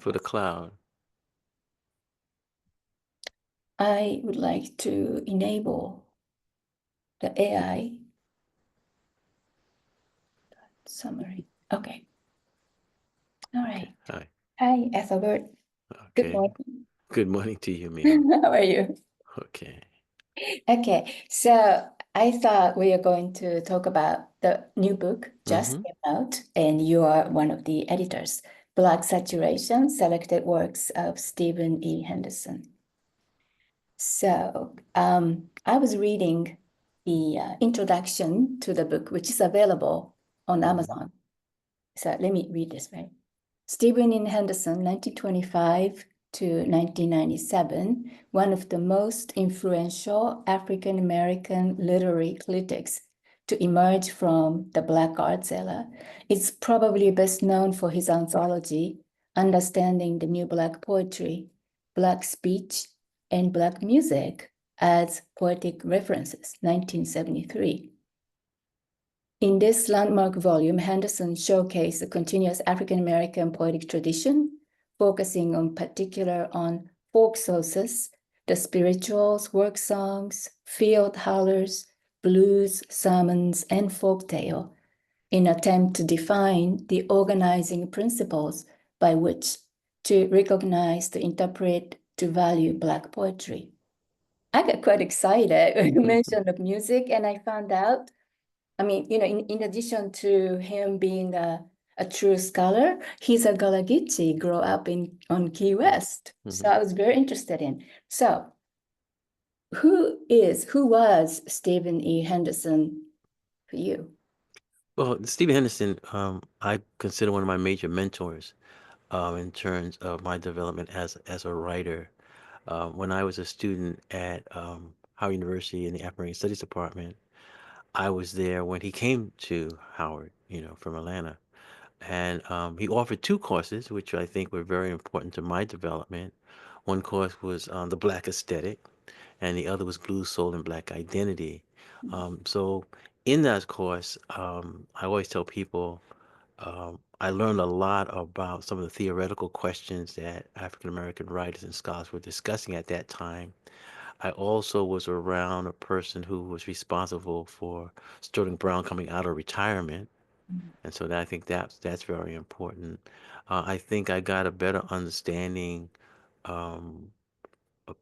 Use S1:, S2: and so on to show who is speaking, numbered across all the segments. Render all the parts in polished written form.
S1: for the cloud.
S2: I would like to enable the AI summary. Okay. All
S1: Okay.
S2: right.
S1: Hi.
S2: Hi, Ethelbert. Good
S1: Okay.
S2: morning.
S1: Good morning to you, Mia.
S2: How are you?
S1: Okay.
S2: Okay, so I thought we are going to talk about the new book just
S1: Mm-hmm.
S2: came out, and you are one of the editors, Black Saturation, Selected Works of Stephen E. Henderson. So I was reading the introduction to the book, which is available on
S1: Mm-hmm.
S2: Amazon. So let me read this, right? Stephen E. Henderson, 1925 to 1997, one of the most influential African American literary critics to emerge from the Black Arts era, is probably best known for his anthology, Understanding the New Black Poetry, Black Speech, and Black Music as Poetic References, 1973. In this landmark volume, Henderson showcased a continuous African American poetic tradition, focusing on particular on folk sources, the spirituals, work songs, field hollers, blues, sermons, and folktale, in attempt to define the organizing principles by which to recognize, to interpret, to value Black poetry. I got quite excited when you mentioned the music, and I found out in addition to him being a true scholar, he's a Galagichi, grew up on Key West. So
S1: Mm-hmm.
S2: I was very interested in. So who was Stephen E. Henderson for you?
S1: Well, Stephen Henderson, I consider one of my major mentors in terms of my development as a writer. When I was a student at Howard University in the African American Studies Department, I was there when he came to Howard, from Atlanta. And he offered two courses, which I think were very important to my development. One course was the Black Aesthetic, and the other was Blues, Soul, and Black Identity. So in that course, I always tell people I learned a lot about some of the theoretical questions that African American writers and scholars were discussing at that time. I also was around a person who was responsible for Sterling Brown coming out of retirement, and so I think that's very important. I think I got a better understanding um,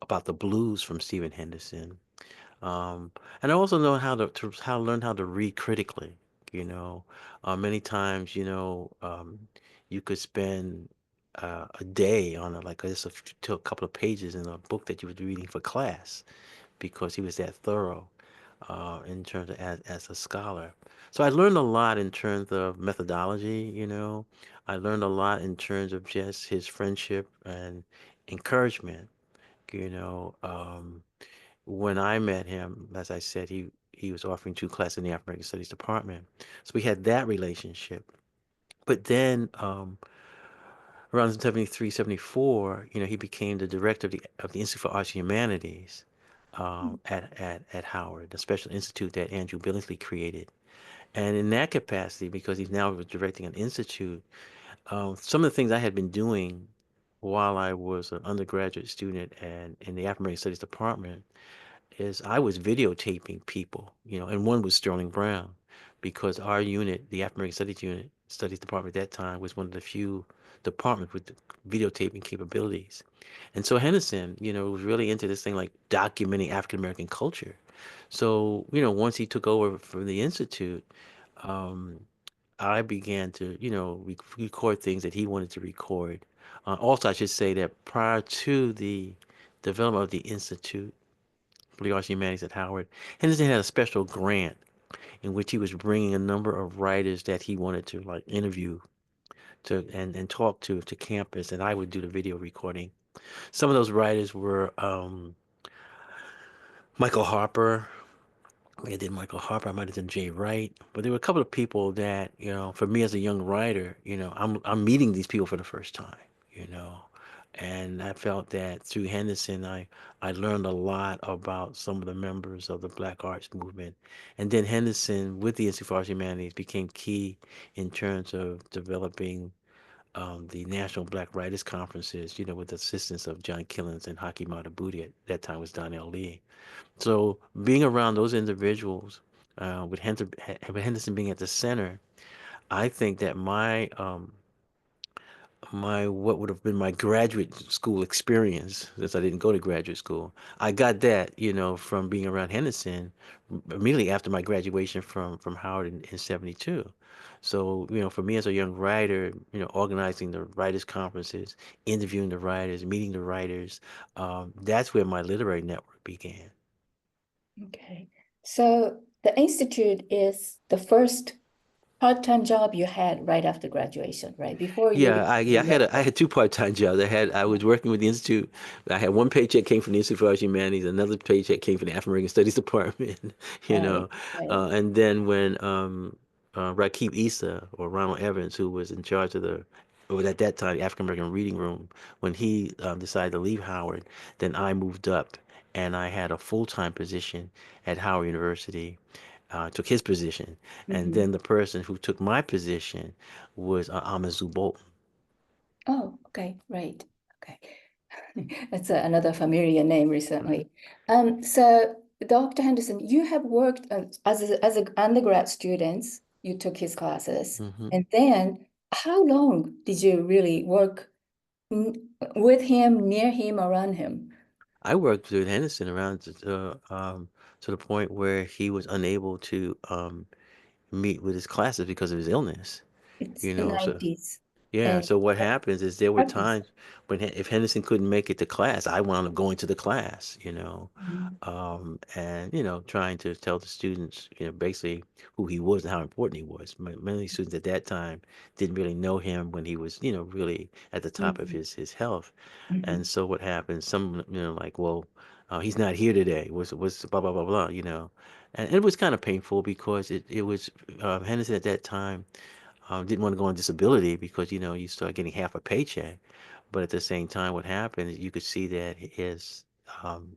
S1: about the blues from Stephen Henderson, um, and I also know how learn how to read critically. You know, many times you could spend a day on like just a couple of pages in a book that you were reading for class because he was that thorough in terms of as a scholar. So I learned a lot in terms of methodology, I learned a lot in terms of just his friendship and encouragement, you know. When I met him, as I said, he was offering two classes in the African American Studies department. So we had that relationship. But then around 73, 74, he became the director of the Institute for Arts and Humanities at Howard, the special institute that Andrew Billingsley created. And in that capacity, because he's now directing an institute, some of the things I had been doing while I was an undergraduate student and in the African American Studies department is I was videotaping people, and one was Sterling Brown, because our unit, the African American Studies department at that time, was one of the few departments with the videotaping capabilities. And so Henderson, was really into this thing like documenting African American culture. So, once he took over from the Institute, um, I began to, record things that he wanted to record. Also, I should say that prior to the development of the Institute, for the Arts and Humanities at Howard, Henderson had a special grant in which he was bringing a number of writers that he wanted to like interview to and talk to campus, and I would do the video recording. Some of those writers were Michael Harper. I did Michael Harper. I might have done Jay Wright, but there were a couple of people that for me as a young writer, I'm meeting these people for the first time, you know, and I felt that through Henderson, I learned a lot about some of the members of the Black Arts movement, and then Henderson with the Institute for Arts and Humanities became key in terms of developing the National Black Writers Conferences, with the assistance of John Killens and Haki Madhubuti. At that time was Donnell Lee. So being around those individuals, with Henderson being at the center, I think that my what would have been my graduate school experience, since I didn't go to graduate school, I got that, from being around Henderson immediately after my graduation from Howard in 72. So, for me as a young writer, organizing the writers conferences, interviewing the writers, meeting the writers, that's where my literary network began.
S2: Okay. So the institute is the first part-time job you had right after graduation, right? Before you
S1: Yeah,
S2: became a
S1: I
S2: lecturer.
S1: had two part-time jobs. I was working with the institute. I had one paycheck came from the Institute for Arts and Humanities, another paycheck came from the African American Studies Department, you
S2: Right,
S1: know.
S2: right.
S1: And then when Rakib Issa or Ronald Evans, who was in charge of at that time, the African American Reading Room, when he decided to leave Howard, then I moved up and I had a full-time position at Howard University, took his position. And
S2: Mm-hmm.
S1: then the person who took my position was Amazu Bolton.
S2: Oh, okay, right. Okay. That's another familiar name
S1: Right.
S2: recently. So Dr. Henderson, you have worked as an undergrad student, you took his classes,
S1: Hmm.
S2: and then how long did you really work with him, near him, around him?
S1: I worked with Henderson around to the point where he was unable to meet with his classes because of his illness.
S2: It's
S1: You
S2: the
S1: know, so
S2: 90s.
S1: yeah.
S2: And
S1: So what happens is there were
S2: Parkinson.
S1: times when if Henderson couldn't make it to class, I wound up going to the class.
S2: Mhm.
S1: And trying to tell the students, basically who he was and how important he was. Many students at that time didn't really know him when he was, really at the top of
S2: Mhm.
S1: his health. And
S2: Mhm.
S1: so what happened? Some, like, well, he's not here today. Was blah blah blah blah. And it was kind of painful because it was Henderson at that time didn't want to go on disability because you start getting half a paycheck. But at the same time, what happened is you could see that his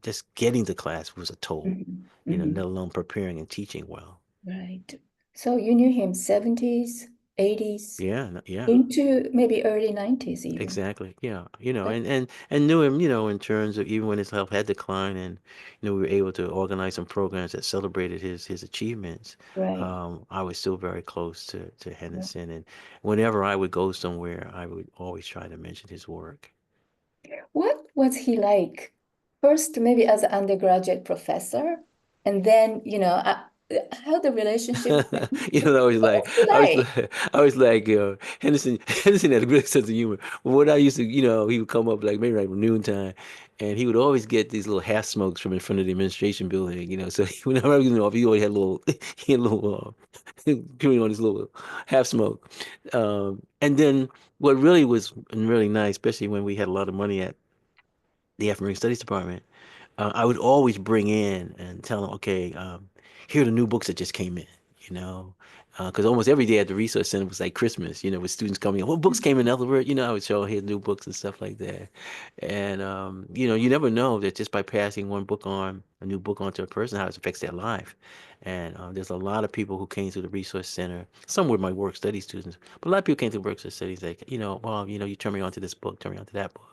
S1: just getting to class was a toll,
S2: Mhm.
S1: let
S2: Mhm.
S1: alone preparing and teaching well.
S2: Right. So you knew him 70s, 80s,
S1: Yeah, yeah.
S2: into maybe early 90s even.
S1: Exactly. Yeah.
S2: That,
S1: And knew him, in terms of even when his health had declined and, we were able to organize some programs that celebrated his achievements.
S2: right.
S1: I was still very close to
S2: Yeah.
S1: Henderson, and whenever I would go somewhere, I would always try to mention his work.
S2: What was he like? First, maybe as an undergraduate professor, and then, how the relationship. What was he like?
S1: I was like, Henderson had a great sense of humor. What I used to, he would come up like maybe like noontime, and he would always get these little half smokes from in front of the administration building, So whenever he always had a little, he had a little, chewing on his little half smoke. And then what really was really nice, especially when we had a lot of money at the African American Studies Department, I would always bring in and tell them, okay, here are the new books that just came in, you know, because almost every day at the research center was like Christmas, with students coming in. What books came in, Ethelbert? I would show here new books and stuff like that. And, you never know that just by passing a new book on to a person, how it affects their life. And there's a lot of people who came to the resource center. Some were my work study students, but a lot of people came to work studies like, well, you turn me on to this book, turn me on to that book.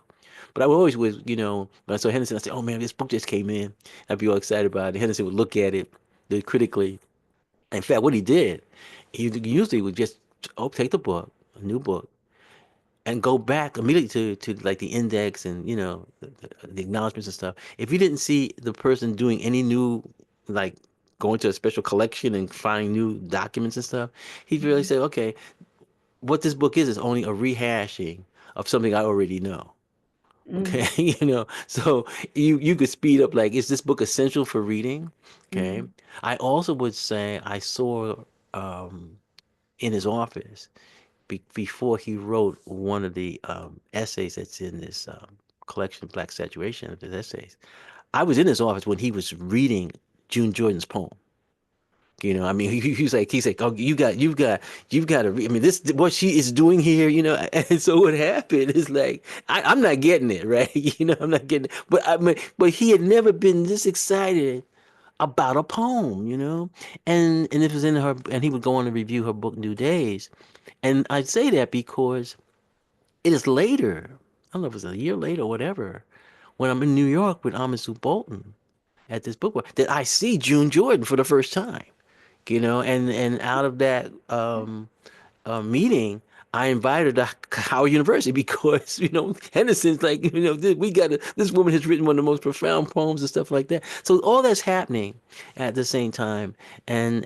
S1: But I always was, when I saw Henderson, I said, "Oh man, this book just came in." I'd be all excited about it. Henderson would look at it, do critically. In fact, what he did, he usually would just take the book, a new book, and go back immediately to like the index and the acknowledgments and stuff. If you didn't see the person doing any new, like going to a special collection and finding new documents and stuff, he'd really
S2: Mhm.
S1: say, "Okay, what this book is only a rehashing of something I already know."
S2: Mm,
S1: Okay, so you could speed up, like, is this book essential for reading? Okay.
S2: mm,
S1: I also would say I saw um in his office before he wrote one of the essays that's in this collection, Black Saturation, of his essays. I was in his office when he was reading June Jordan's poem. I mean, he's like, oh, you've got to. I mean, this what she is doing here. And so what happened is like, I'm not getting it, right? I'm not getting it. But I mean, but he had never been this excited about a poem, and it was in her, and he would go on to review her book, New Days, and I say that because It is later, I don't know if it was a year later or whatever, when I'm in New York with Amisu Bolton at this book that I see June Jordan for the first time, and out of that meeting, I invited her to Howard University because Henderson's like we got this woman has written one of the most profound poems and stuff like that. So all that's happening at the same time, and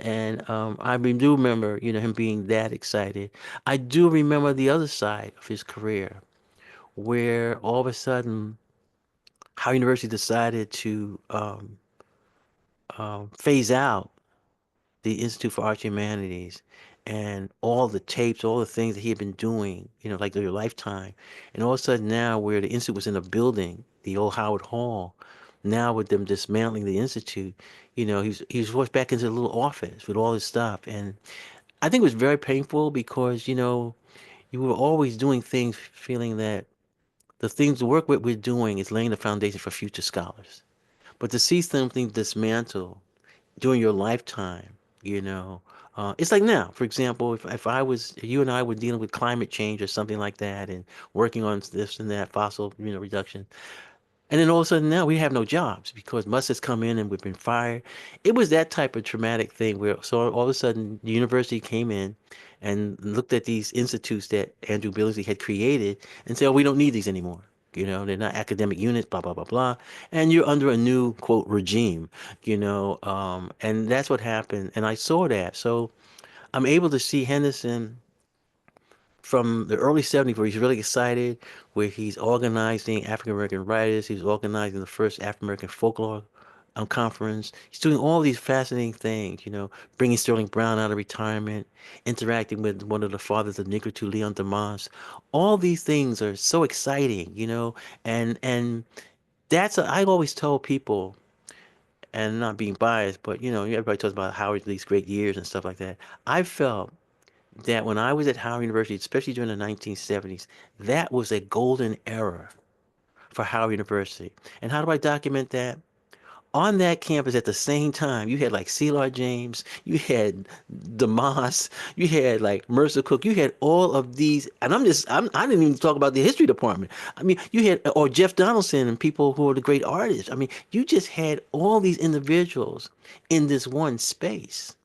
S1: I do remember him being that excited. I do remember the other side of his career where all of a sudden Howard University decided to phase out the Institute for Arts and Humanities and all the tapes, all the things that he had been doing, like their lifetime. And all of a sudden now where the Institute was in a building, the old Howard Hall, now with them dismantling the Institute, he was forced back into the little office with all his stuff. And I think it was very painful because, you were always doing things feeling that the work what we're doing is laying the foundation for future scholars. But to see something dismantle during your lifetime, it's like now, for example, if you and I were dealing with climate change or something like that and working on this and that fossil, reduction, and then all of a sudden now we have no jobs because Musk has come in and we've been fired. It was that type of traumatic thing where so all of a sudden the university came in and looked at these institutes that Andrew Billingsley had created and said, oh, we don't need these anymore. They're not academic units, blah, blah, blah, blah. And you're under a new, quote, regime, and that's what happened. And I saw that. So I'm able to see Henderson from the early 70s where he's really excited, where he's organizing African American writers, he's organizing the first African American folklore conference. He's doing all these fascinating things, bringing Sterling Brown out of retirement, interacting with one of the fathers of Negritude, Leon Demas. All these things are so exciting, and I always tell people, and not being biased, but everybody talks about Howard these great years and stuff like that. I felt that when I was at Howard University, especially during the 1970s, that was a golden era for Howard University. And how do I document that? On that campus at the same time, you had like Celar James, you had DeMoss, you had like Mercer Cook, you had all of these, and I didn't even talk about the history department. I mean, you had, or Jeff Donaldson and people who are the great artists. I mean, you just had all these individuals in this one space.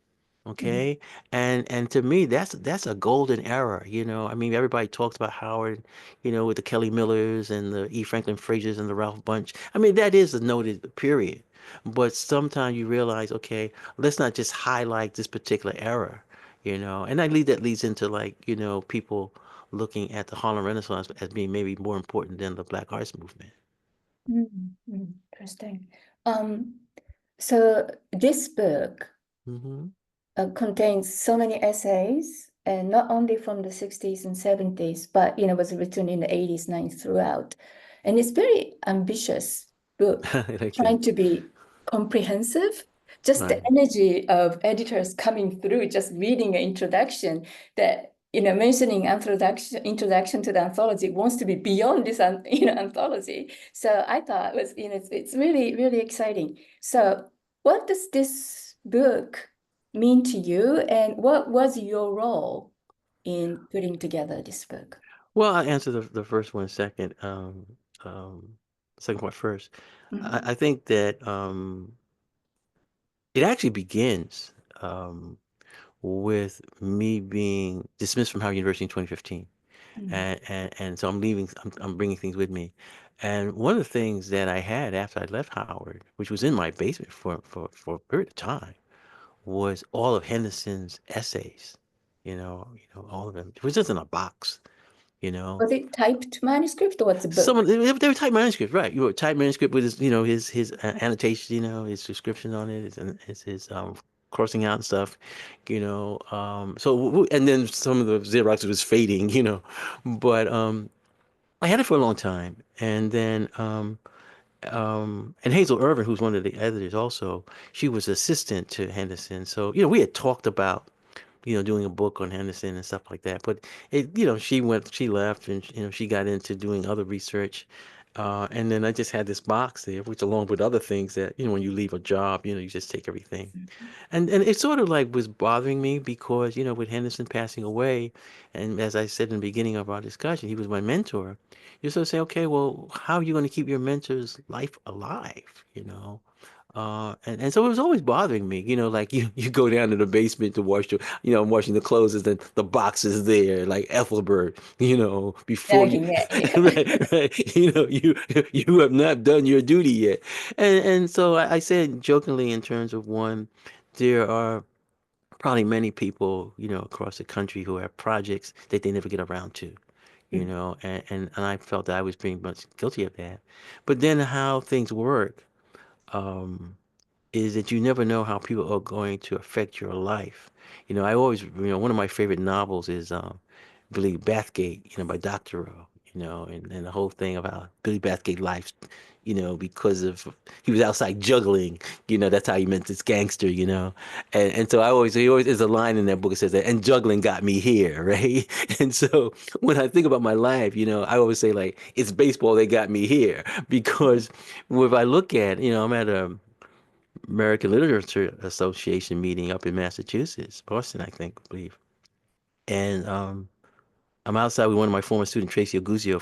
S2: Mm.
S1: Okay. And to me, that's a golden era, I mean, everybody talks about Howard, with the Kelly Millers and the E. Franklin Frazier's and the Ralph Bunche. I mean, that is a noted period. But sometimes you realize, okay, let's not just highlight this particular era, and that leads into like, people looking at the Harlem Renaissance as being maybe more important than the Black Arts Movement.
S2: Interesting. Um, so this book
S1: Hmm.
S2: contains so many essays, and not only from the 60s and 70s, but was written in the 80s, 90s throughout. And it's very ambitious book,
S1: Like
S2: trying
S1: that.
S2: to be comprehensive. Just the
S1: Right.
S2: energy of editors coming through, just reading an introduction that mentioning introduction to the anthology wants to be beyond this anthology. So I thought it was it's really really exciting. So what does this book mean to you, and what was your role in putting together this book?
S1: Well, I'll answer the first one second. Um, second part first. I
S2: Mhm.
S1: think that it actually begins with me being dismissed from Howard University in 2015,
S2: Mm.
S1: and so I'm leaving. I'm bringing things with me, and one of the things that I had after I left Howard, which was in my basement for a period of time, was all of Henderson's essays. All of them. It was just in a box. You know,
S2: Was it typed manuscript or was it
S1: Some
S2: book?
S1: of they were typed manuscripts, right? You were typed manuscript with his, his annotation, his description on it, his crossing out and stuff, and then some of the Xerox was fading, but I had it for a long time, and then and Hazel Irvin, who's one of the editors, also she was assistant to Henderson, so we had talked about doing a book on Henderson and stuff like that. But she left and she got into doing other research. And then I just had this box there, which along with other things that, when you leave a job, you just take everything. And it sort of like was bothering me because, with Henderson passing away, and as I said in the beginning of our discussion, he was my mentor. You sort of say, okay, well, how are you going to keep your mentor's life alive, and so it was always bothering me, like you go down to the basement to wash I'm washing the clothes, and then the box is there, like Ethelbert, before you,
S2: Yeah, yeah.
S1: right, right, you have not done your duty yet. And so I said jokingly in terms of one, there are probably many people, across the country who have projects that they never get around to,
S2: Mm,
S1: and I felt that I was being much guilty of that. But then how things work, um, is that you never know how people are going to affect your life. I always, one of my favorite novels is Billy Bathgate, by Dr. And the whole thing about Billy Bathgate life, because of he was outside juggling, that's how he meant this gangster, and so he always there's a line in that book that says that, and juggling got me here, right? And so when I think about my life, I always say like it's baseball that got me here because if I look at, I'm at a American Literature Association meeting up in Massachusetts, Boston, I think, I believe. And I'm outside with one of my former students, Tracy Oguzio,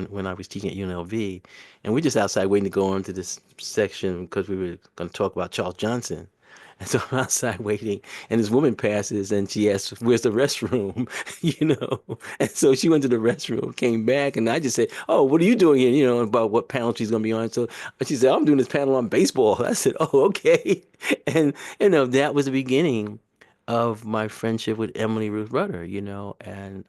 S1: when I was teaching at UNLV, and we're just outside waiting to go on to this section because we were going to talk about Charles Johnson. And so I'm outside waiting, and this woman passes, and she asks, "Where's the restroom?" And so she went to the restroom, came back, and I just said, "Oh, what are you doing here?" About what panel she's going to be on. So she said, "I'm doing this panel on baseball." I said, "Oh, okay." And that was the beginning of my friendship with Emily Ruth Rudder. And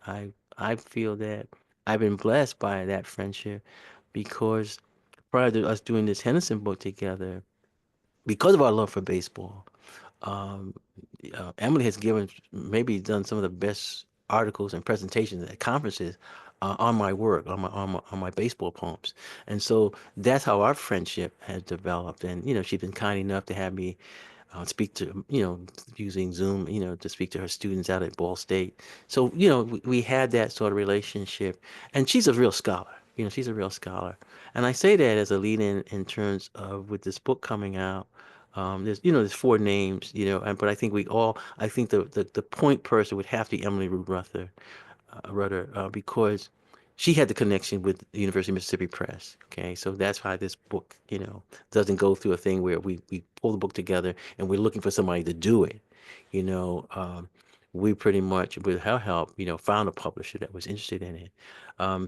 S1: I feel that I've been blessed by that friendship because prior to us doing this Henderson book together, because of our love for baseball, um, Emily has maybe done some of the best articles and presentations at conferences on my work, on my baseball poems. And so that's how our friendship has developed. And, she's been kind enough to have me speak to, using Zoom, to speak to her students out at Ball State. So, we had that sort of relationship. And she's a real scholar. She's a real scholar. And I say that as a lead in terms of with this book coming out. There's four names, but I think the point person would have to be Emily Ruth Rudder, because she had the connection with the University of Mississippi Press. Okay, so that's why this book, doesn't go through a thing where we pull the book together and we're looking for somebody to do it. You know, um, we pretty much, with her help, found a publisher that was interested in it.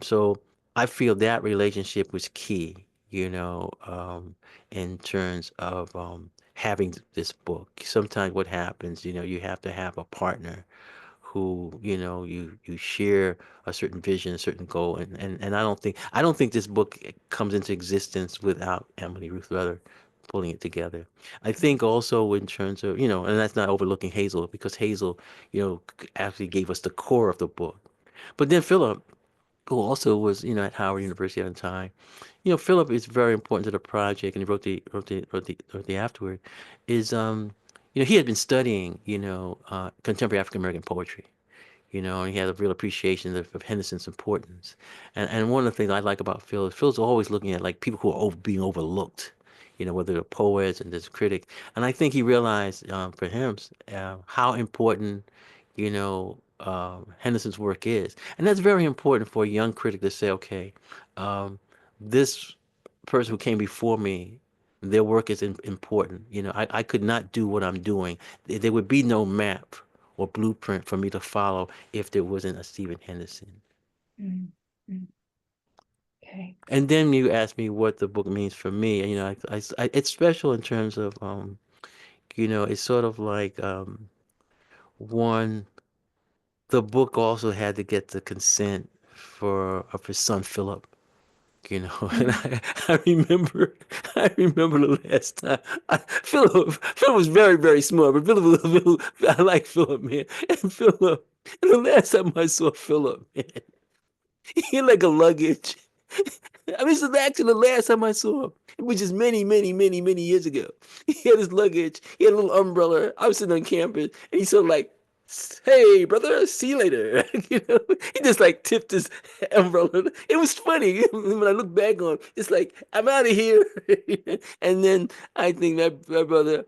S1: So I feel that relationship was key. In terms of having this book. Sometimes what happens, you have to have a partner who you share a certain vision, a certain goal, and I don't think this book comes into existence without Emily Ruth Rudder pulling it together. I think also in terms of and that's not overlooking Hazel, because Hazel actually gave us the core of the book. But then Philip, who also was at Howard University at the time, Philip is very important to the project, and he wrote the afterward. Is he had been studying contemporary African American poetry, and he had a real appreciation of Henderson's importance. And one of the things I like about Phil is Phil's always looking at like people who are being overlooked, whether they're poets and there's critics. And I think he realized for him how important, Henderson's work is. And that's very important for a young critic to say, okay, this person who came before me, their work is important. I could not do what I'm doing. There would be no map or blueprint for me to follow if there wasn't a Stephen Henderson.
S2: mm, mm. Okay.
S1: And then you ask me what the book means for me. And, it's special in terms of, it's sort of like, one, the book also had to get the consent of his son Philip. And
S2: Mm,
S1: I remember, I remember the last time Philip was very, very smart, but I like Philip, man. And the last time I saw Philip, man, he had like a luggage. I mean, this is actually the last time I saw him, which is many, many, many, many years ago. He had his luggage, he had a little umbrella. I was sitting on campus, and he sort of like Hey, brother, see you later. He just like tipped his umbrella. It was funny when I look back on. It's like I'm out of here. And then I think my brother,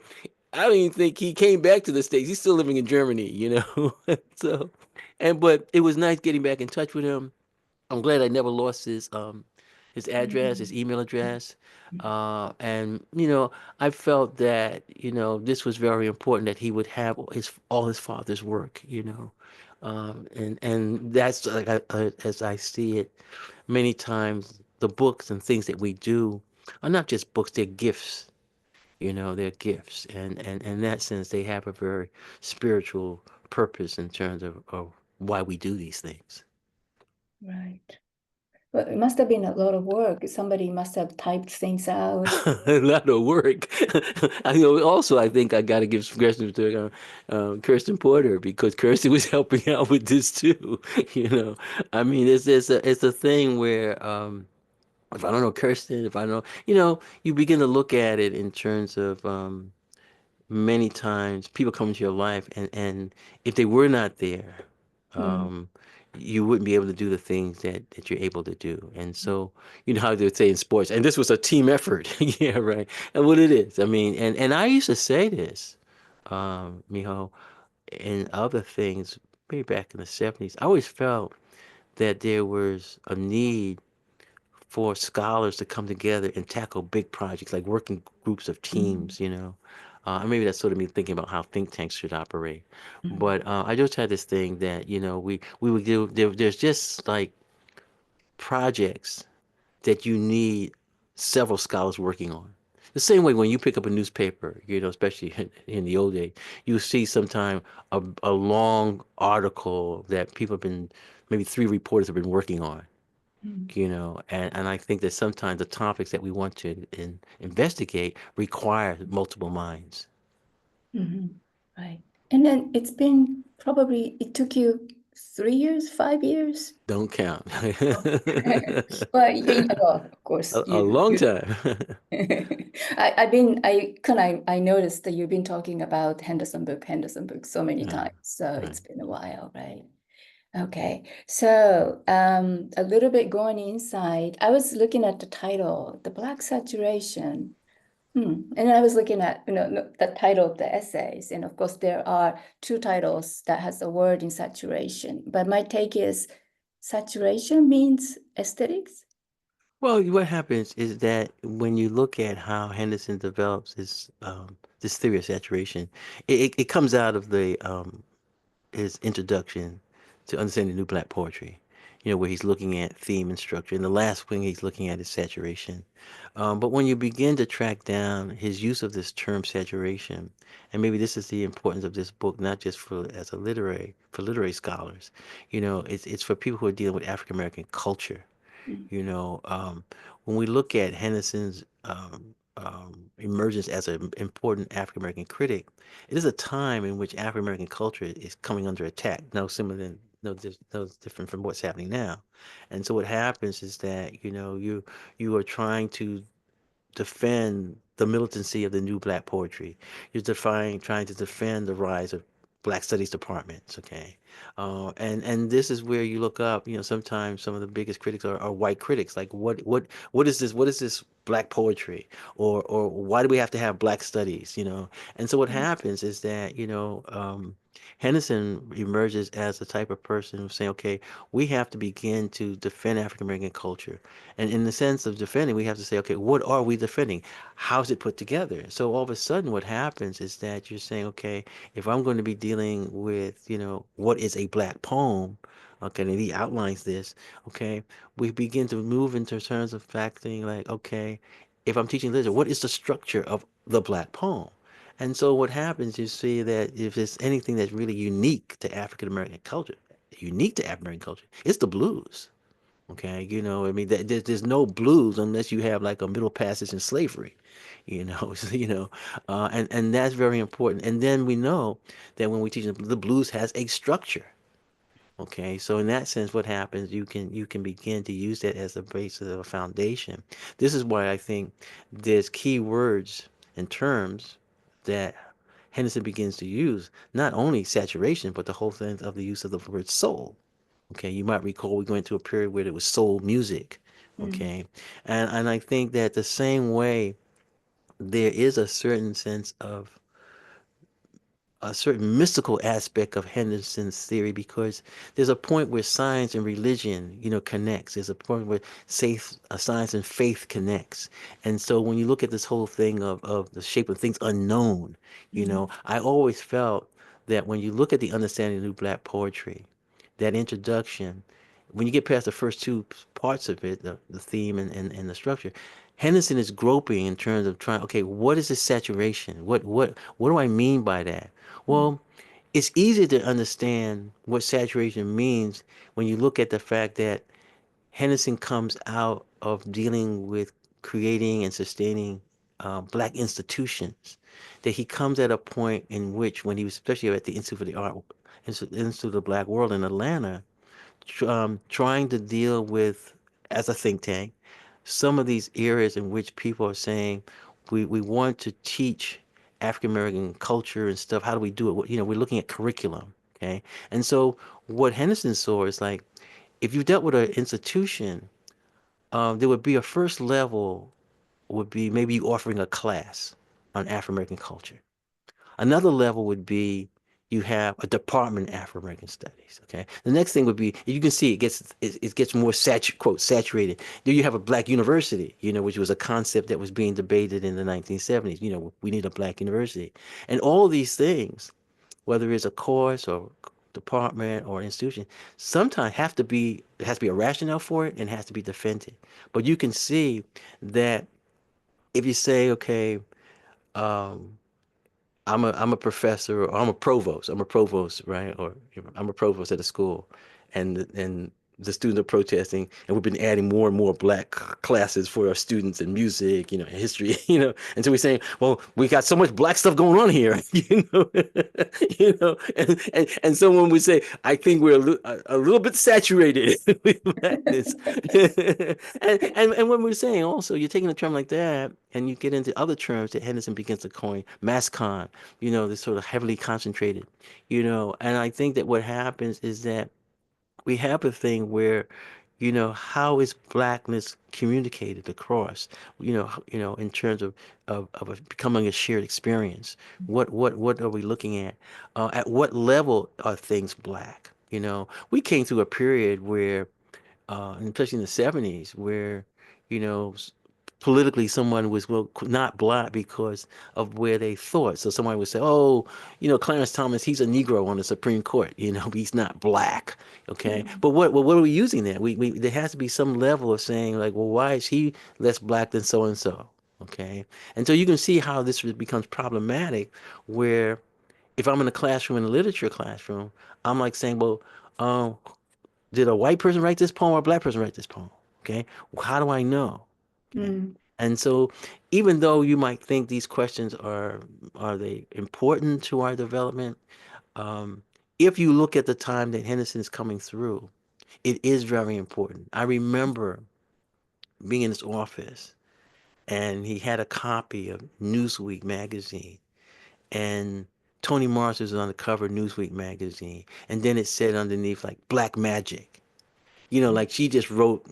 S1: I don't even think he came back to the States. He's still living in Germany. So, but it was nice getting back in touch with him. I'm glad I never lost his address, his
S2: Mhm.
S1: email address. And I felt that, this was very important that he would have all his father's work. And that's like as I see it, many times the books and things that we do are not just books, they're gifts. They're gifts. And in that sense, they have a very spiritual purpose in terms of why we do these things.
S2: Right. Well, it must have been a lot of work. Somebody must have typed things out.
S1: A lot of work. Also, I think I got to give some credit to Kirsten Porter because Kirsten was helping out with this too. You know, I mean, it's a thing where if I don't know Kirsten, if I know, you begin to look at it in terms of many times people come into your life, and if they were not there,
S2: Mm.
S1: um, you wouldn't be able to do the things that you're able to do. And so, you know how they would say in sports, and this was a team effort. Yeah, right. And what it is, I mean, and I used to say this, Miho, and other things, way back in the 70s. I always felt that there was a need for scholars to come together and tackle big projects like working groups of
S2: Mm.
S1: teams. And maybe that's sort of me thinking about how think tanks should operate.
S2: Mm.
S1: But I just had this thing that, we would do, there's just like projects that you need several scholars working on. The same way when you pick up a newspaper, especially in the old days, you see sometime a long article that people have been, maybe three reporters have been working on.
S2: Mm.
S1: And I think that sometimes the topics that we want to investigate require multiple minds.
S2: Mhm. Right. And then it's been probably, it took you 3 years, 5 years?
S1: Don't count.
S2: Oh. Well, well, of course,
S1: A long time.
S2: I noticed that you've been talking about Henderson book so many
S1: Right,
S2: times. So
S1: right.
S2: it's been a while, right? Okay. So a little bit going inside, I was looking at the title, The Black Saturation. And I was looking at, the title of the essays, and of course there are two titles that has the word in saturation. But my take is saturation means aesthetics.
S1: Well, what happens is that when you look at how Henderson develops this theory of saturation, it comes out of the his introduction to understanding new black poetry, where he's looking at theme and structure. And the last thing he's looking at is saturation. But when you begin to track down his use of this term saturation, and maybe this is the importance of this book, not just for literary scholars, it's for people who are dealing with African American culture.
S2: Mm.
S1: You know, when we look at Henderson's emergence as an important African American critic, it is a time in which African American culture is coming under attack. No similar than no different from what's happening now. And so what happens is that you are trying to defend the militancy of the new black poetry. Trying to defend the rise of black studies departments. Okay, and this is where you look up. Sometimes some of the biggest critics are white critics. Like, what is this? What is this black poetry? Or why do we have to have black studies? And so what happens is that Henderson emerges as the type of person who's saying, okay, we have to begin to defend African American culture. And in the sense of defending, we have to say, okay, what are we defending? How's it put together? So all of a sudden, what happens is that you're saying, okay, if I'm going to be dealing with, what is a black poem, okay, and he outlines this, okay, we begin to move into terms of factoring, like, okay, if I'm teaching literature, what is the structure of the black poem? And so what happens, you see that if there's anything that's really unique to African American culture, it's the blues. Okay, I mean, there's no blues unless you have like a middle passage in slavery, so, and that's very important. And then we know that when we teach them, the blues has a structure. Okay, so in that sense, what happens? You can begin to use that as a basis of a foundation. This is why I think there's key words and terms that Henderson begins to use not only saturation, but the whole thing of the use of the word soul. Okay, you might recall we went through a period where there was soul music.
S2: Mm,
S1: Okay, and I think that the same way there is a certain sense of a certain mystical aspect of Henderson's theory because there's a point where science and religion, connects. There's a point where science and faith connects. And so when you look at this whole thing of the shape of things unknown,
S2: mm,
S1: I always felt that when you look at the understanding of New Black poetry, that introduction, when you get past the first two parts of it, the theme and the structure, Henderson is groping in terms of trying, okay, what is this saturation? What do I mean by that?
S2: mm,
S1: Well, it's easy to understand what saturation means when you look at the fact that Henderson comes out of dealing with creating and sustaining black institutions. That he comes at a point in which, when he was especially at the Institute for the Art, Institute of the Black World in Atlanta, trying to deal with, as a think tank, some of these areas in which people are saying we want to teach African American culture and stuff. How do we do it? We're looking at curriculum, okay? And so what Henderson saw is like, if you dealt with an institution, there would be a first level would be maybe you offering a class on African American culture. Another level would be you have a department in African American studies. Okay. The next thing would be you can see it gets more quote saturated. Then you have a black university, which was a concept that was being debated in the 1970s. We need a black university, and all these things, whether it's a course or department or institution, sometimes there has to be a rationale for it and has to be defended. But you can see that if you say, okay, um, I'm a professor or I'm a provost. I'm a provost, right? Or I'm a provost at a school, and the students are protesting, and we've been adding more and more black classes for our students in music, and history, And so we're saying, well, we got so much black stuff going on here, and so when we say, I think we're a little bit saturated with blackness, and when we're saying also, you're taking a term like that, and you get into other terms that Henderson begins to coin, mass con, this sort of heavily concentrated, and I think that what happens is that we have a thing where, how is blackness communicated across, in terms of becoming a shared experience. What are we looking at what level are things black? We came through a period where and especially in the 70s, where, you know, s- politically someone was not black because of where they thought. So somebody would say, oh, Clarence Thomas, he's a Negro on the Supreme Court, he's not black. Okay.
S2: mm,
S1: But what are we using there? There has to be some level of saying like, well, why is he less black than so and so? Okay. And so you can see how this becomes problematic where if I'm in a classroom, in a literature classroom, I'm like saying, well, um, did a white person write this poem or a black person write this poem? Okay. How do I know? Okay.
S2: mm,
S1: And so even though you might think these questions are they important to our development, um, if you look at the time that Henderson is coming through, it is very important. I remember being in his office and he had a copy of Newsweek magazine, and Toni Morris was on the cover of Newsweek magazine, and then it said underneath like Black Magic. Like she just wrote,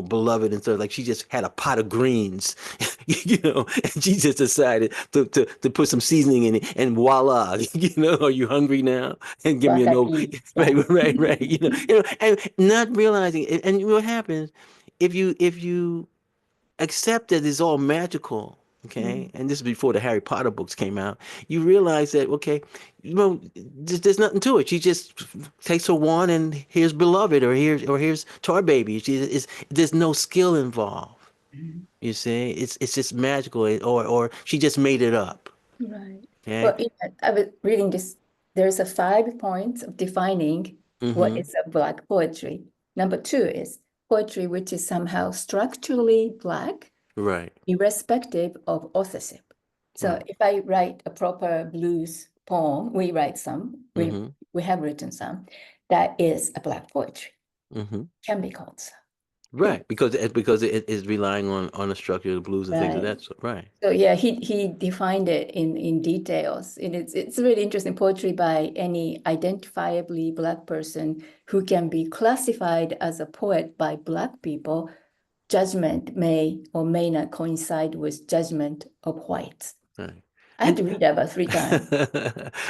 S1: beloved and stuff. Like she just had a pot of greens, and she just decided to put some seasoning in it, and voila, are you hungry now? And give me a no,
S2: Wasagi. Yeah.
S1: right, right, right. And not realizing, and what happens if you accept that it's all magical, okay,
S2: Mm,
S1: and this is before the Harry Potter books came out, you realize that, okay, there's nothing to it. She just takes her wand and here's beloved, or here's tar baby. There's no skill involved.
S2: mm.
S1: You see, it's just magical, or she just made it up.
S2: Right.
S1: Okay.
S2: Well, I was reading this. There's a 5 points of defining what
S1: Mm-hmm.
S2: is a Black poetry. Number 2 is poetry which is somehow structurally Black,
S1: Right.
S2: irrespective of authorship. So
S1: Right.
S2: if I write a proper blues poem, we write some, we
S1: Mm-hmm.
S2: we have written some, that is a Black poetry,
S1: Mm-hmm.
S2: can be called so.
S1: Right, because it is relying on the structure of the blues and things of
S2: Right.
S1: that sort. Right.
S2: So yeah, he defined it in details, and it's really interesting poetry by any identifiably Black person who can be classified as a poet by Black people. Judgment may or may not coincide with judgment of whites.
S1: Right.
S2: I had
S1: And
S2: to read that about 3 times.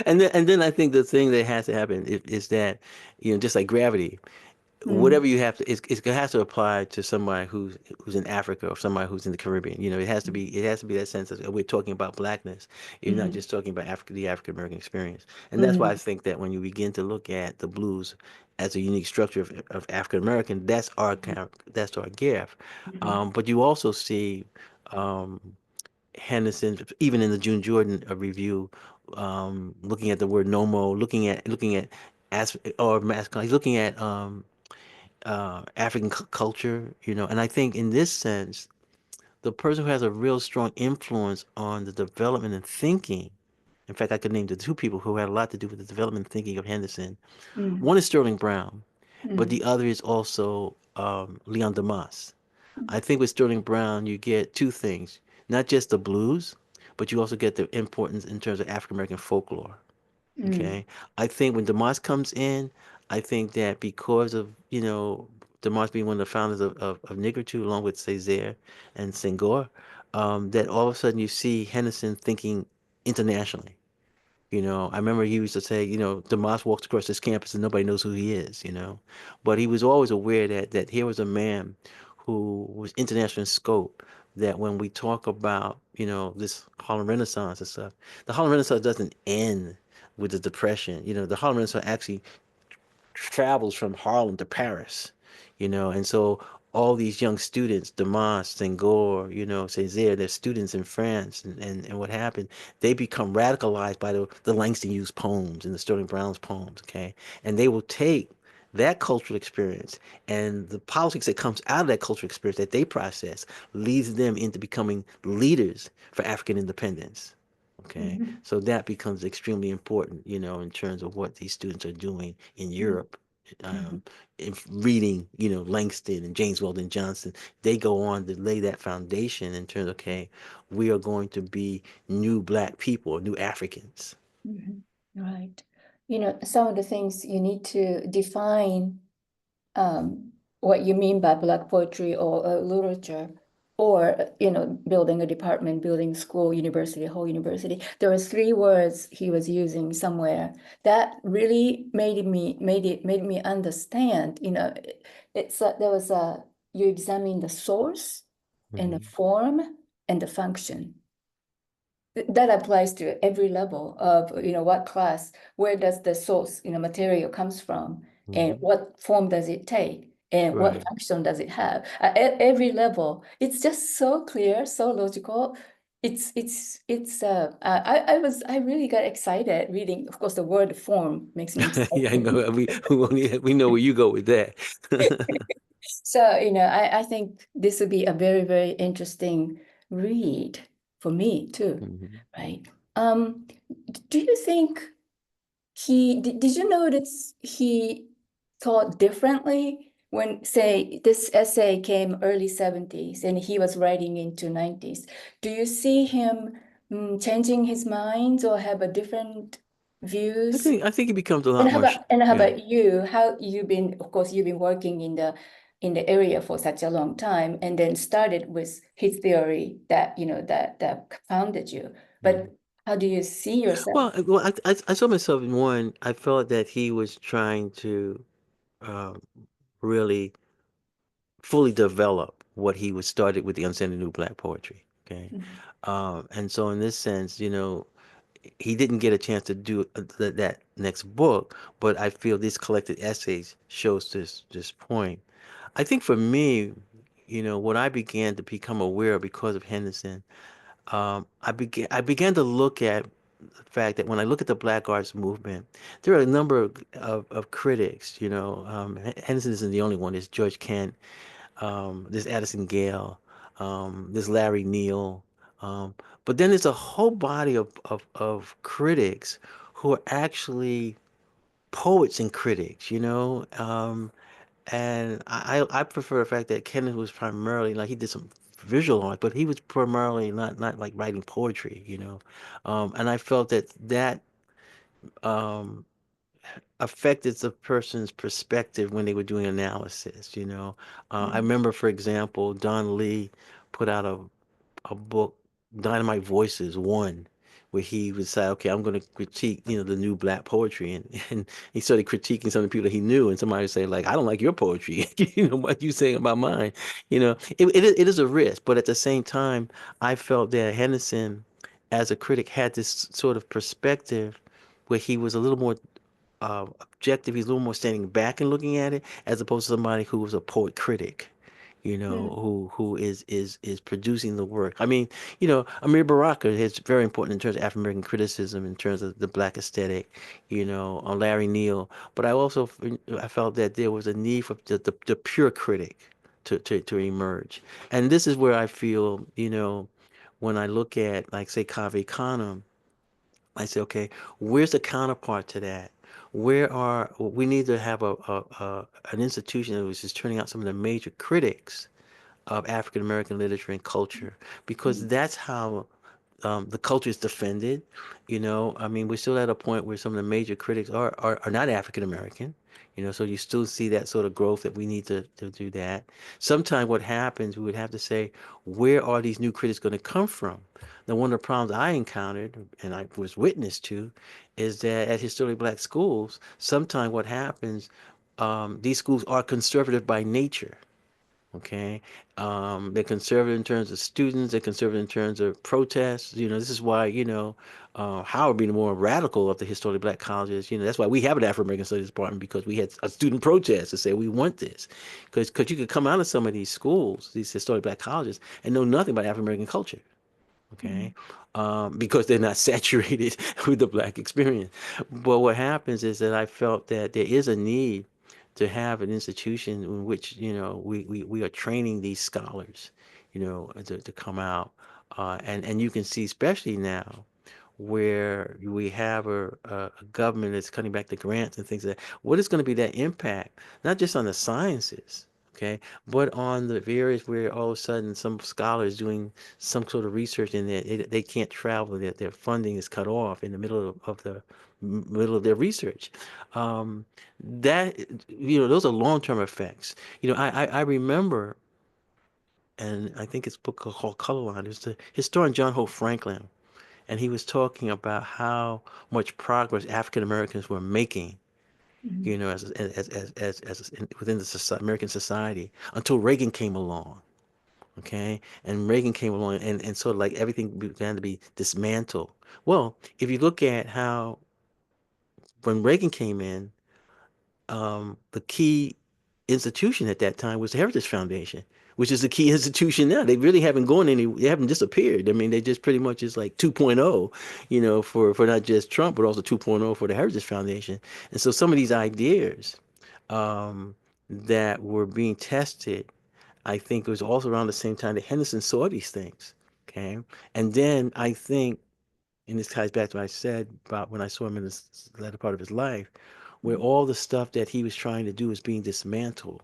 S1: and then I think the thing that has to happen is that, just like gravity,
S2: Mm,
S1: whatever you have to, it has to apply to somebody who's in Africa or somebody who's in the Caribbean. It has to be that sense of we're talking about blackness. You're not
S2: mm,
S1: just talking about the African American experience. And that's why I
S2: mm,
S1: think that when you begin to look at the blues as a unique structure of African American, that's our gift.
S2: mm,
S1: But you also see um, Henderson, even in the June Jordan review, looking at the word nomo, looking at as or masculine, he's looking at African culture, and I think in this sense, the person who has a real strong influence on the development and thinking. In fact, I could name the two people who had a lot to do with the development and thinking of Henderson.
S2: mm,
S1: One is Sterling Brown, but
S2: mm,
S1: the other is also Leon Demas. I think with Sterling Brown, you get two things: not just the blues, but you also get the importance in terms of African American folklore.
S2: mm,
S1: Okay. I think when Demas comes in, I think that because of, Demas being one of the founders of Nigritude, along with Césaire and Senghor, that all of a sudden you see Henderson thinking internationally. I remember he used to say, Demas walks across this campus and nobody knows who he is. But he was always aware that here was a man who was international in scope, that when we talk about, this Harlem Renaissance and stuff, the Harlem Renaissance doesn't end with the Depression. The Harlem Renaissance actually travels from Harlem to Paris, and so all these young students, Demas, Senghor, Césaire, they're students in France, and what happened, they become radicalized by the Langston Hughes poems and the Sterling Brown's poems, okay? And they will take that cultural experience and the politics that comes out of that cultural experience that they process leads them into becoming leaders for African independence. Okay,
S2: mm,
S1: so that becomes extremely important, in terms of what these students are doing in
S2: mm,
S1: Europe.
S2: mm,
S1: Um, if reading, Langston and James Weldon Johnson, they go on to lay that foundation in terms of, okay, we are going to be new black people, new Africans.
S2: mhm. Right. Some of the things you need to define what you mean by Black poetry or literature, or building a department, building school, university, whole university. There was 3 words he was using somewhere that really made me understand. It's there was a you examine the source and the
S1: Hmm.
S2: form and the function. That applies to every level of what class, where does the source material comes from, and
S1: Hmm.
S2: what form does it take, and what
S1: Right.
S2: function does it have at every level. It's just so clear, so logical. I really got excited reading. Of course, the word form makes me
S1: Yeah, I
S2: excited.
S1: know. We know where you go with that.
S2: So I think this would be a very, very interesting read for me too,
S1: Hmm.
S2: right? um do you think did you notice he thought differently when, say, this essay came early 70s and he was writing into 90s? Do you see him changing his mind or have a different
S1: I
S2: views?
S1: think I think it becomes a
S2: And
S1: lot
S2: how
S1: more.
S2: about and how
S1: Yeah.
S2: about you? How you've been, of course, you've been working in the area for such a long time, and then started with his theory that that founded you.
S1: Mhm.
S2: But how do you see yourself?
S1: Well, I saw myself in one. I felt that he was trying to um, really fully develop what he was started with the Uncensored New Black Poetry. Okay,
S2: Mhm,
S1: and so in this sense, he didn't get a chance to do that next book, but I feel these collected essays shows this point. I think for me, what I began to become aware of because of Henderson, I began to look at the fact that when I look at the Black Arts movement, there are a number of critics. Henderson isn't the only one. There's George Kent, there's Addison Gale, there's Larry Neal, um, but then there's a whole body of critics who are actually poets and critics. And I prefer the fact that Kenneth was primarily like he did some visual art, but he was primarily not like writing poetry, you know. And I felt that um, affected the person's perspective when they were doing analysis, you know. I
S2: Mm,
S1: remember, for example, Don Lee put out a book, Dynamite Voices One, where he would say, okay, I'm going to critique, you know, the new black poetry, and he started critiquing some of the people that he knew, and somebody would say, like, I don't like your poetry, you know, what you saying about mine, you know, it is a risk, but at the same time, I felt that Henderson, as a critic, had this sort of perspective where he was a little more objective. He's a little more standing back and looking at it, as opposed to somebody who was a poet critic, you know,
S2: mm,
S1: who is producing the work. I mean, you know, Amir Baraka is very important in terms of African American criticism, in terms of the black aesthetic, you know, on Larry Neal. But I felt that there was a need for the pure critic to emerge, and this is where I feel, you know, when I look at like say Cave Canem, I say, okay, where's the counterpart to that? Where are we need to have an institution that was just turning out some of the major critics of African American literature and culture, because
S2: mm,
S1: that's how the culture is defended. You know, I mean, we're still at a point where some of the major critics are not African American. You know, so you still see that sort of growth that we need to do that. Sometimes what happens, we would have to say, where are these new critics going to come from? Now, one of the problems I encountered and I was witness to is that at historically black schools, sometimes what happens, these schools are conservative by nature. Okay. They're conservative in terms of students, they're conservative in terms of protests. You know, this is why, you know, Howard being the more radical of the historically black colleges, you know, that's why we have an African American Studies department, because we had a student protest to say we want this. Because you could come out of some of these schools, these historically black colleges, and know nothing about African American culture. Okay.
S2: mm,
S1: Because they're not saturated with the black experience. But what happens is that I felt that there is a need to have an institution in which, you know, we are training these scholars, you know, to come out. And you can see, especially now, where we have a government that's cutting back the grants and things like that, what is going to be that impact, not just on the sciences, okay, but on the areas where all of a sudden some scholars doing some sort of research in there, they can't travel, their funding is cut off in the middle of their research. Um, that, you know, those are long-term effects. You know, I remember, and I think it's a book called Colorline. It's the historian John Hope Franklin, and he was talking about how much progress African Americans were making,
S2: mm,
S1: you know, within the American society, until Reagan came along. Okay, and Reagan came along, and sort of like everything began to be dismantled. Well, if you look at how when Reagan came in, the key institution at that time was the Heritage Foundation, which is the key institution now. They really haven't gone any, they haven't disappeared. I mean, they just pretty much is like 2.0, you know, for not just Trump, but also 2.0 for the Heritage Foundation. And so some of these ideas um, that were being tested, I think it was also around the same time that Henderson saw these things. Okay. And then I think, and this ties back to what I said about when I saw him in this latter part of his life, where
S2: mm,
S1: all the stuff that he was trying to do is being dismantled.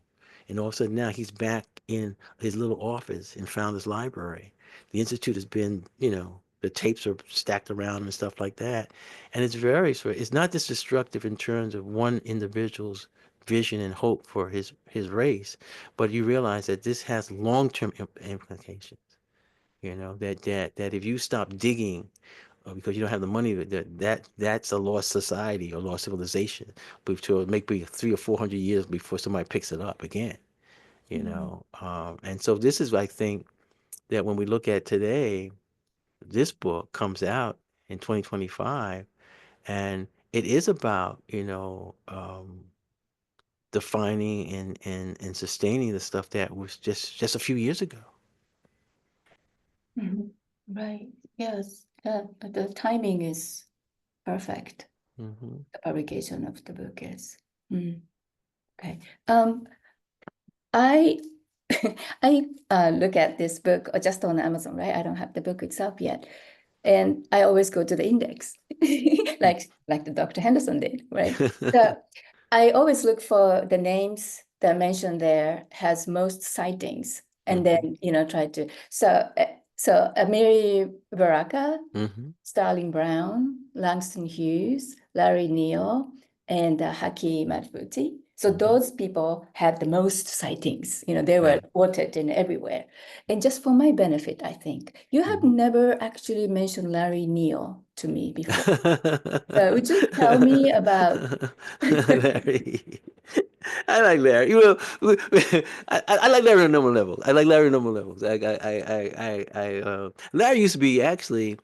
S1: And all of a sudden now he's back in his little office in Founders Library. The Institute has been, you know, the tapes are stacked around and stuff like that. And it's not just destructive in terms of one individual's vision and hope for his race, but you realize that this has long-term implications. You know, that if you stop digging because you don't have the money, that's a lost society or lost civilization, but to maybe 300 or 400 years before somebody picks it up again, you
S2: mm,
S1: know. And so this is, I think, that when we look at today, this book comes out in 2025, and it is about, you know, defining and sustaining the stuff that was just a few years ago.
S2: mm. Right. Yes. The timing is perfect.
S1: Hmm.
S2: The publication of the book is. Mm, okay. I I look at this book just on Amazon, right? I don't have the book itself yet. And I always go to the index, like the Dr. Henderson did, right? So I always look for the names that mentioned there has most sightings, and
S1: Mm-hmm.
S2: then try to Mary Baraka,
S1: Mm-hmm.
S2: Starling Brown, Langston Hughes, Larry Neal, and Haki Madhubuti. So
S1: Mm-hmm.
S2: those people had the most sightings. They were
S1: Right.
S2: reported in everywhere. And just for my benefit, I think you have
S1: Mm-hmm.
S2: never actually mentioned Larry Neal to me before. So would you tell me about?
S1: Larry. I like Larry. You know, I like Larry on normal levels. I like Larry on normal levels. Larry used to be actually,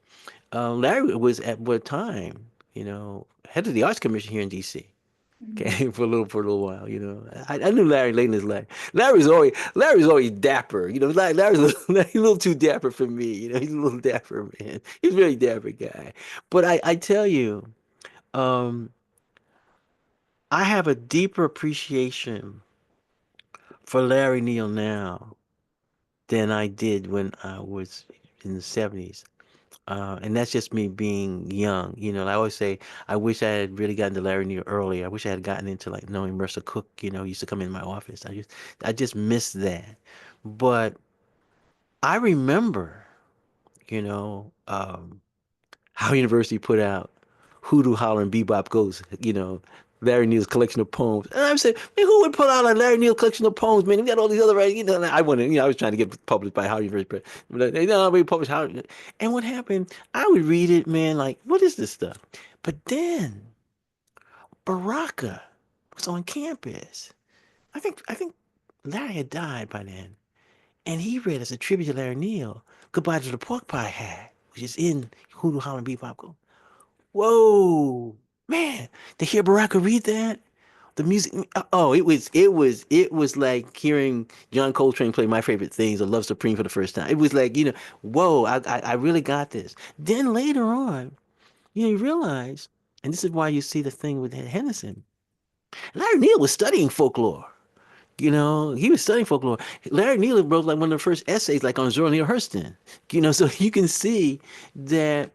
S1: Larry was at one time, head of the Arts Commission here in D.C.
S2: Mhm.
S1: Okay, for a little while, I knew Larry late in his life. Larry's always dapper, Larry's a little too dapper for me, he's a little dapper man. He's a really dapper guy. But I tell you, um, I have a deeper appreciation for Larry Neal now than I did when I was in the 70s. And that's just me being young. I always say, I wish I had really gotten to Larry Neal earlier. I wish I had gotten into like knowing Mercer Cook, he used to come in my office. I just miss that. But I remember, you know, um, how University put out Hoodoo, Holler, and Bebop Ghost, Larry Neal's collection of poems. And I'm saying, man, who would put out a Larry Neal collection of poems, man? We got all these other writers, and I wanted, I was trying to get published by Howard University, but they don't really publish Howard. And what happened, I would read it, man, like, what is this stuff? But then Baraka was on campus. I think Larry had died by then. And he read as a tribute to Larry Neal, Goodbye to the Pork Pie Hat, which is in Hoodoo, Holler, and Bebop Ghost. Whoa, man! To hear Baraka read that, the music. Oh, it was like hearing John Coltrane play my favorite things, or Love Supreme for the first time. It was like, whoa! I really got this. Then later on, you realize, and this is why you see the thing with Henderson. Larry Neal was studying folklore. He was studying folklore. Larry Neal wrote like one of the first essays, like on Zora Neale Hurston. So you can see that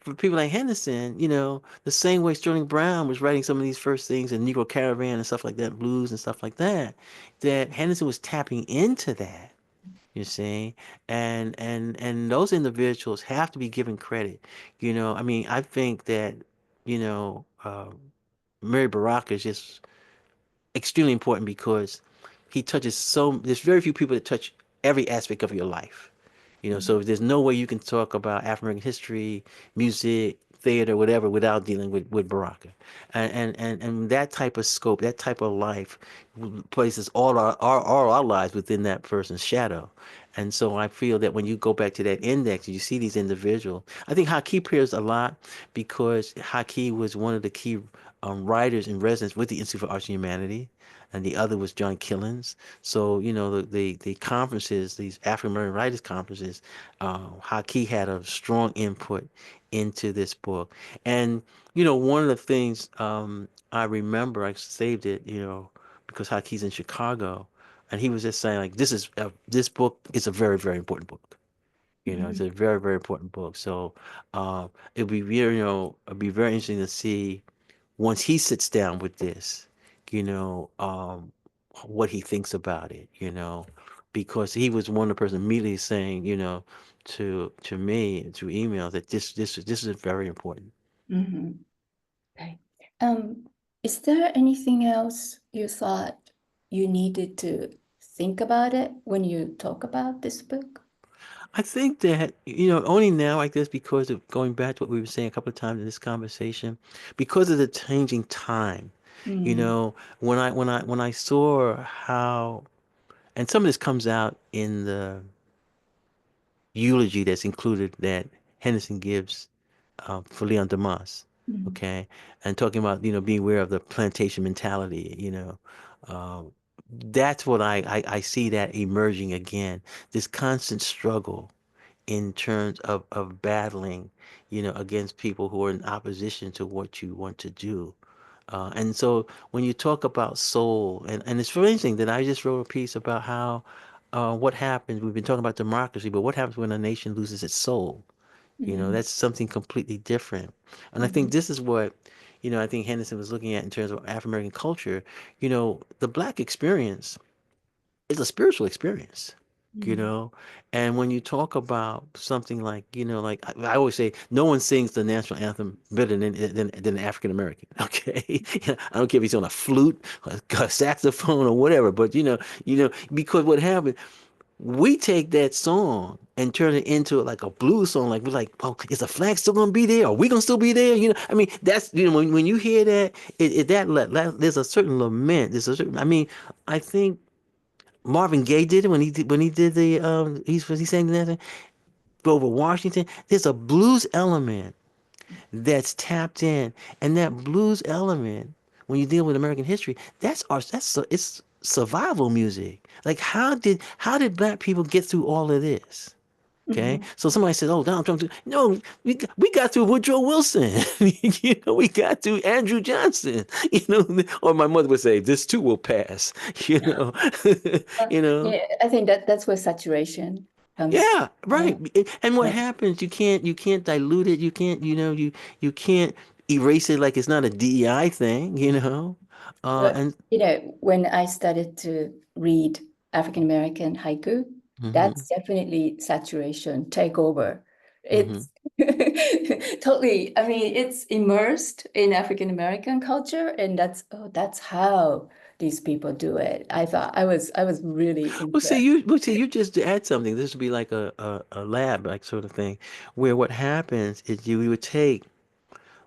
S1: for people like Henderson, the same way Sterling Brown was writing some of these first things in Negro Caravan and stuff like that, blues and stuff like that, that Henderson was tapping into that. You see, and those individuals have to be given credit. I mean, I think that you know, Mary Baraka is just extremely important because he touches there's very few people that touch every aspect of your life. So there's no way you can talk about African American history, music, theater, whatever, without dealing with Baraka. And that type of scope, that type of life places all our lives within that person's shadow. And so I feel that when you go back to that index, you see these individuals. I think Haki appears a lot because Haki was one of the key writers in residence with the Institute for Arts and Humanity, and the other was John Killens. So the conferences, these African American writers conferences, Haki had a strong input into this book. And one of the things I remember, I saved it, because Haki's in Chicago, and he was just saying like this book is a very, very important book. It's
S2: Mhm.
S1: a very, very important book. So it'll be very, it'll be very interesting to see once he sits down with this, you know, um, what he thinks about it, because he was one of the person immediately saying, to me through email that this is very important.
S2: Mhm. Okay. Um, is there anything else you thought you needed to think about it when you talk about this book?
S1: I think that, only now like this because of going back to what we were saying a couple of times in this conversation, because of the changing time,
S2: Mm,
S1: when I saw how, and some of this comes out in the eulogy that's included that Henderson gives for Leon Demas,
S2: mm,
S1: okay, and talking about being aware of the plantation mentality, that's what I see that emerging again, this constant struggle in terms of battling, against people who are in opposition to what you want to do. And so when you talk about soul, and it's very interesting that I just wrote a piece about how what happens, we've been talking about democracy, but what happens when a nation loses its soul?
S2: mm,
S1: That's something completely different. And I think
S2: mm,
S1: this is what, I think Henderson was looking at in terms of African American culture, the black experience is a spiritual experience, you
S2: Mm.
S1: know. And when you talk about something like, like I always say, no one sings the national anthem better than African American. Okay, I don't care if he's on a flute, a saxophone, or whatever. But because what happened, we take that song and turn it into like a blues song. Like we're like, oh, is the flag still gonna be there? Are we gonna still be there? I mean, that's when you hear that, there's a certain lament. There's a certain. I mean, I think Marvin Gaye did it when he did the he sang the anthem over Washington. There's a blues element that's tapped in, and that blues element, when you deal with American history, it's survival music. Like how did black people get through all of this? Okay,
S2: Mhm.
S1: so somebody said, "Oh, Donald Trump." No, we got through Woodrow Wilson. We got through Andrew Johnson. Or my mother would say, "This too will pass." You know, you know.
S2: Yeah, I think that's where saturation comes.
S1: Yeah, right.
S2: Yeah.
S1: And what
S2: Yeah.
S1: happens? You can't dilute it. You can't erase it like it's not a DEI thing.
S2: But
S1: And
S2: when I started to read African American haiku,
S1: hmm
S2: that's definitely saturation take over.
S1: hmm
S2: It's totally, I mean, it's immersed in African American culture, and that's how these people do it. I was really impressed.
S1: you just to add something. This would be like a lab like sort of thing, where what happens is we would take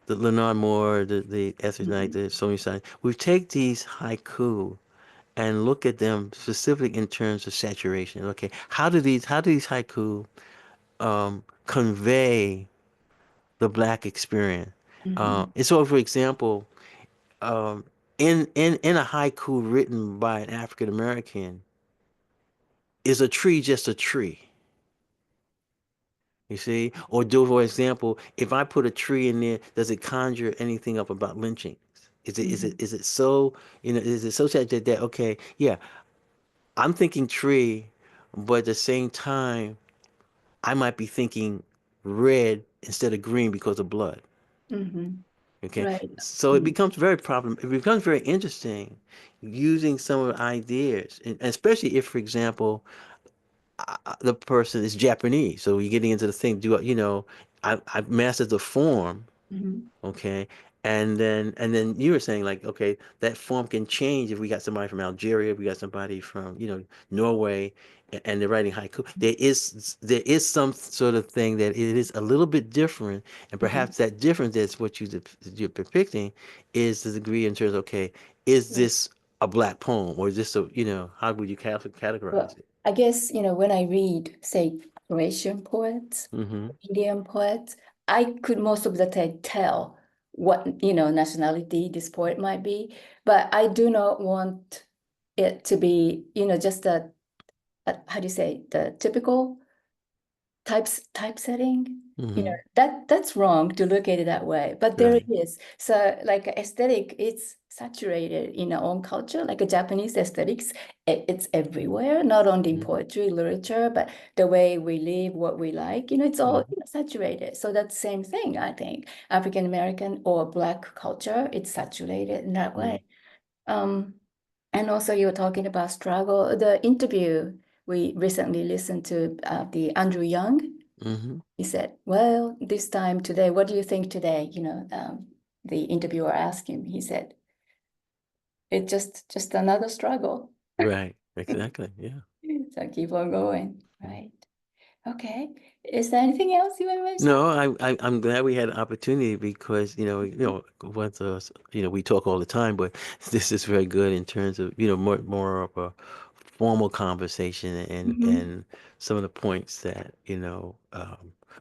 S1: the Leonard Moore, the Esther Knight,
S2: Mhm.
S1: the Sonia Stein. We take these haiku and look at them specifically in terms of saturation. Okay, how do these haiku convey the black experience?
S2: Mhm.
S1: And so, for example, um, in a haiku written by an African American, is a tree just a tree? You see, or do for example, if I put a tree in there, does it conjure anything up about lynchings? Is it is it
S2: Mhm.
S1: is it so is it so sad that okay, yeah, I'm thinking tree, but at the same time, I might be thinking red instead of green because of blood.
S2: Mhm.
S1: Okay,
S2: Right.
S1: so it
S2: Mm.
S1: becomes very problem. It becomes very interesting using some of the ideas, and especially if, for example, the person is Japanese. So you're getting into the thing. I've mastered the form,
S2: Mhm.
S1: okay, and then you were saying like, okay, that form can change if we got somebody from Algeria, we got somebody from Norway, and they're writing haiku. There is some sort of thing that it is a little bit different, and
S2: Mhm.
S1: perhaps that difference is what you're depicting is the degree in terms of, okay, is
S2: Right.
S1: this a black poem, or is this how would you categorize
S2: Well,
S1: it?
S2: I guess, when I read, say, Croatian poets,
S1: Mm-hmm.
S2: Indian poets, I could most of the time tell what, nationality this poet might be, but I do not want it to be, just how do you say, the typical typesetting.
S1: Mm-hmm.
S2: That's wrong to look at it that way, but there it
S1: Right.
S2: is. So like aesthetic, it's saturated in our own culture, like a Japanese aesthetics. It's everywhere, not only in
S1: Mm-hmm.
S2: poetry, literature, but the way we live, what we like, it's all
S1: Mm-hmm.
S2: saturated. So that's the same thing, I think. African American or Black culture, it's saturated in that way. Um, and also you were talking about struggle. The interview we recently listened to, the Andrew Young,
S1: Mm-hmm.
S2: he said, well, this time today, what do you think today? The interviewer asked him, he said, it's just another struggle.
S1: Right. Exactly. Yeah.
S2: So keep on going, right? Okay. Is there anything else you want to mention?
S1: No, I'm glad we had an opportunity because with us, we talk all the time, but this is very good in terms of more of a formal conversation
S2: Mhm.
S1: and some of the points that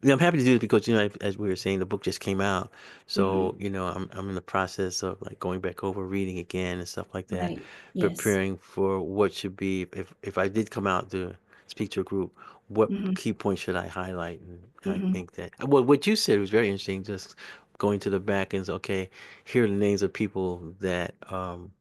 S1: I'm happy to do it because as we were saying, the book just came out, so
S2: Mhm.
S1: I'm in the process of like going back over reading again and stuff like that,
S2: Right. Yes.
S1: preparing for what should be if I did come out to speak to a group, what
S2: Mhm.
S1: key points should I highlight? And I
S2: Mhm.
S1: think that what you said was very interesting. Just going to the back and say, okay, here are the names of people that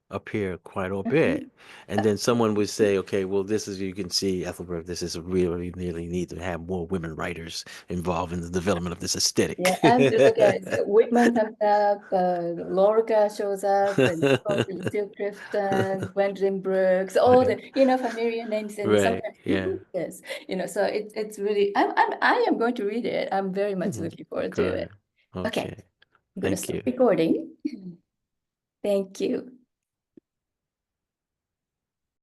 S1: appear quite a bit.
S2: Mhm.
S1: And then someone would say, okay, well, this is, you can see, Ethelbert, this is really need to have more women writers involved in the development of this
S2: Yeah,
S1: aesthetic.
S2: and look at so Whitman comes up, Lorca shows up, and Lucille Clifton, Gwendolyn Brooks, all
S1: Right,
S2: the familiar names, and
S1: right,
S2: sometimes
S1: yeah.
S2: yes, so it's really I am going to read it. I'm very much
S1: Mhm.
S2: looking forward to it.
S1: Good.
S2: Okay,
S1: Okay.
S2: I'm gonna
S1: Thank
S2: stop
S1: you.
S2: recording. Thank you.